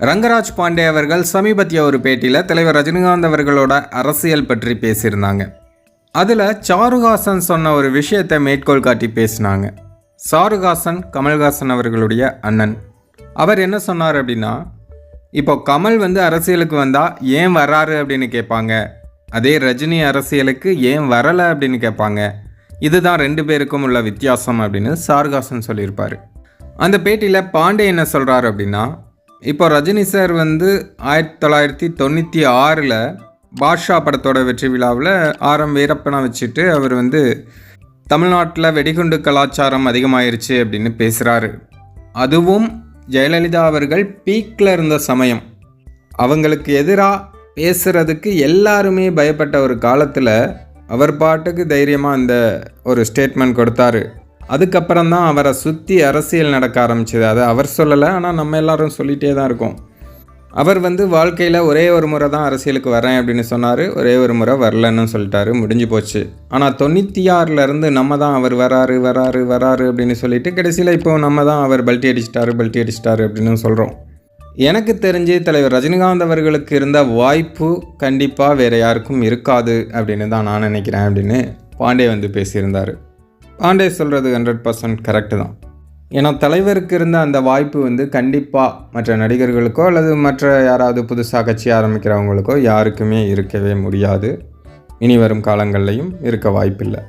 ரங்கராஜ் பாண்டே அவர்கள் சமீபத்திய ஒரு பேட்டியில் தலைவர் ரஜினிகாந்த் அவர்களோட அரசியல் பற்றி பேசியிருந்தாங்க. அதில் சாருஹாசன் சொன்ன ஒரு விஷயத்தை மேற்கோள் காட்டி பேசினாங்க. சாருஹாசன் கமல்ஹாசன் அவர்களுடைய அண்ணன். அவர் என்ன சொன்னார் அப்படின்னா, இப்போ கமல் அரசியலுக்கு வந்தால் ஏன் வராரு அப்படின்னு கேட்பாங்க, அதே ரஜினி அரசியலுக்கு ஏன் வரலை அப்படின்னு கேட்பாங்க. இதுதான் ரெண்டு பேருக்கும் உள்ள வித்தியாசம் அப்படின்னு சாருஹாசன் சொல்லியிருப்பார். அந்த பேட்டியில் பாண்டே என்ன சொல்கிறார் அப்படின்னா, இப்போ ரஜினி சார் 1996 பாட்ஷா படத்தோட வெற்றி விழாவில் ஆரம் வீரப்பனை வச்சுட்டு அவர் தமிழ்நாட்டில் வெடிகுண்டு கலாச்சாரம் அதிகமாயிருச்சு அப்படின்னு பேசுகிறாரு. அதுவும் ஜெயலலிதா அவர்கள் பீக்கில் இருந்த சமயம். அவங்களுக்கு எதிராக பேசுகிறதுக்கு எல்லாருமே பயப்பட்ட ஒரு காலத்தில் அவர் பாட்டுக்கு தைரியமாக அந்த ஒரு ஸ்டேட்மெண்ட் கொடுத்தாரு. அதுக்கப்புறம் தான் அவரை சுற்றி அரசியல் நடக்க ஆரம்பிச்சது. அதை அவர் சொல்லலை, ஆனால் நம்ம எல்லாரும் சொல்லிகிட்டே தான் இருக்கோம். அவர் வாழ்க்கையில் ஒரே ஒரு முறை தான் அரசியலுக்கு வரேன் அப்படின்னு சொன்னார். ஒரே ஒரு முறை வரலன்னு சொல்லிட்டாரு, முடிஞ்சு போச்சு. ஆனால் 96 நம்ம தான் அவர் வராரு வராரு வராரு அப்படின்னு சொல்லிட்டு கடைசியில் இப்போ நம்ம தான் அவர் பல்ட்டி அடிச்சிட்டாரு அப்படின்னு சொல்கிறோம். எனக்கு தெரிஞ்சு தலைவர் ரஜினிகாந்த் அவர்களுக்கு இருந்த வாய்ப்பு கண்டிப்பாக வேறு யாருக்கும் இருக்காது அப்படின்னு தான் நான் நினைக்கிறேன் அப்படின்னு பாண்டே பேசியிருந்தார். பாண்டே சொல்கிறது 100% கரெக்டு தான். ஏன்னா தலைவருக்கு இருந்த அந்த வாய்ப்பு கண்டிப்பாக மற்ற நடிகர்களுக்கோ அல்லது மற்ற யாராவது புதுசாக கட்சி ஆரம்பிக்கிறவங்களுக்கோ யாருக்குமே இருக்கவே முடியாது. இனி வரும் காலங்கள்லையும் இருக்க வாய்ப்பில்லை.